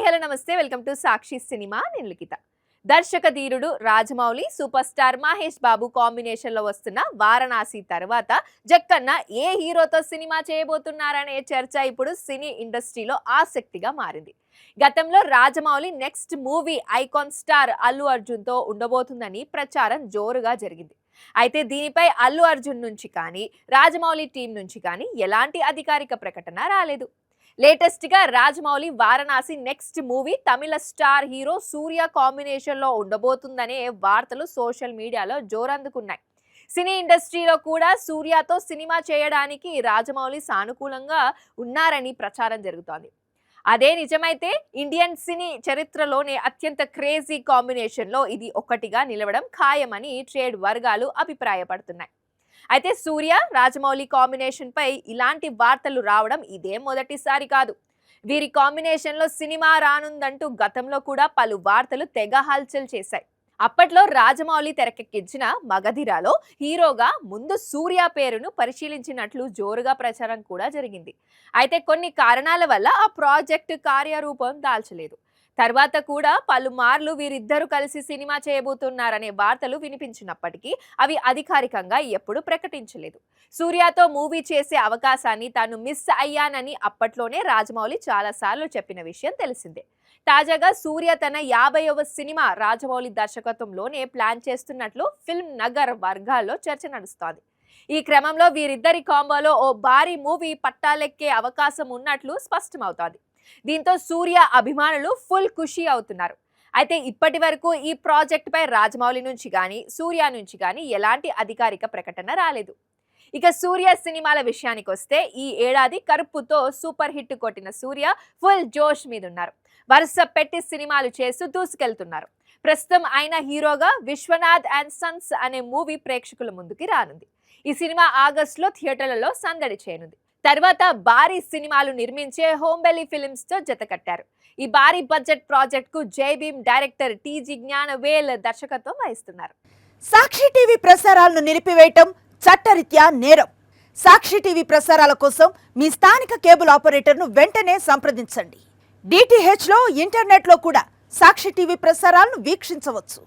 Hello నమస్తే welcome to Sakshi cinema నేను లిఖిత. దర్శక ధీరుడు Rajamouli super star Mahesh Babu combination లో వస్తున్న వారణాసి తర్వాత జక్కన్న ఏ హీరోతో సినిమా చేయబోతున్నారనే చర్చ ఇప్పుడు సినీ ఇండస్ట్రీలో ఆసక్తిగా మారింది. గతంలో Rajamouli next movie icon star Allu Arjun తో ఉండబోతుందని ప్రచారం జోరుగా జరిగింది. అయితే దీనిపై అల్లు అర్జున్ నుంచి కానీ రాజమౌళి టీం నుంచి కానీ ఎలాంటి అధికారిక ప్రకటన రాలేదు. లేటెస్ట్ గా రాజమౌళి వారణాసి నెక్స్ట్ మూవీ తమిళ స్టార్ హీరో సూర్య కాంబినేషన్ లో ఉండబోతుందనే వార్తలు సోషల్ మీడియాలో జోరందుకున్నాయి. సినీ ఇండస్ట్రీలో కూడా సూర్యతో సినిమా చేయడానికి రాజమౌళి సానుకూలంగా ఉన్నారని ప్రచారం జరుగుతోంది. అదే నిజమైతే ఇండియన్ సినీ చరిత్రలోనే అత్యంత క్రేజీ కాంబినేషన్ లో ఇది ఒకటిగా నిలవడం ఖాయమని ట్రేడ్ వర్గాలు అభిప్రాయపడుతున్నాయి. అయితే సూర్య రాజమౌళి కాంబినేషన్ పై ఇలాంటి వార్తలు రావడం ఇదే మొదటిసారి కాదు. వీరి కాంబినేషన్ లో సినిమా రానుందంటూ గతంలో కూడా పలు వార్తలు తెగ హల్చల్ చేశాయి. అప్పట్లో రాజమౌళి తెరకెక్కించిన మగధిరాలో హీరోగా ముందు సూర్య పేరును పరిశీలించినట్లు జోరుగా ప్రచారం కూడా జరిగింది. అయితే కొన్ని కారణాల వల్ల ఆ ప్రాజెక్టు కార్యరూపం దాల్చలేదు. తర్వాత కూడా పలుమార్లు వీరిద్దరూ కలిసి సినిమా చేయబోతున్నారనే వార్తలు వినిపించినప్పటికీ అవి అధికారికంగా ఎప్పుడూ ప్రకటించలేదు. సూర్యతో మూవీ చేసే అవకాశాన్ని తాను మిస్ అయ్యానని అప్పట్లోనే రాజమౌళి చాలాసార్లు చెప్పిన విషయం తెలిసిందే. తాజాగా సూర్య తన 50వ సినిమా రాజమౌళి దర్శకత్వంలోనే ప్లాన్ చేస్తున్నట్లు ఫిల్మ్ నగర్ వర్గాల్లో చర్చ నడుస్తోంది. ఈ క్రమంలో వీరిద్దరి కాంబోలో ఓ భారీ మూవీ పట్టాలెక్కే అవకాశం ఉన్నట్లు స్పష్టమవుతోంది. దీంతో సూర్య అభిమానులు ఫుల్ ఖుషి అవుతున్నారు. అయితే ఇప్పటి వరకు ఈ ప్రాజెక్ట్ పై రాజమౌళి నుంచి కానీ సూర్య నుంచి కానీ ఎలాంటి అధికారిక ప్రకటన రాలేదు. ఇక సూర్య సినిమాల విషయానికి వస్తే ఈ ఏడాది కరుపుతో సూపర్ హిట్ కొట్టిన సూర్య ఫుల్ జోష్ మీద ఉన్నారు. వరుస పెట్టి సినిమాలు చేస్తూ దూసుకెళ్తున్నారు. ప్రస్తుతం ఆయన హీరోగా విశ్వనాథ్ అండ్ సన్స్ అనే మూవీ ప్రేక్షకుల ముందుకి రానుంది. ఈ సినిమా ఆగస్టులో థియేటర్లలో సందడి చేయనుంది. తర్వాత భారీ సినిమాలు నిర్మించే హోంబెలి ఫిల్మ్స్ తో జతకట్టారు. ఈ భారీ బడ్జెట్ ప్రాజెక్ట్ కు జై భీమ్ డైరెక్టర్ టీజీ జ్ఞానవేల్ దర్శకత్వం వహిస్తున్నారు. సాక్షి టీవీ ప్రసారాలను నిలిపివేయటం చట్టరీత్యా నేరం. సాక్షి టీవీ ప్రసారాల కోసం మీ స్థానిక కేబుల్ ఆపరేటర్ను వెంటనే సంప్రదించండి. డిటిహెచ్ లో ఇంటర్నెట్ లో కూడా సాక్షి టీవీ ప్రసారాలను వీక్షించవచ్చు.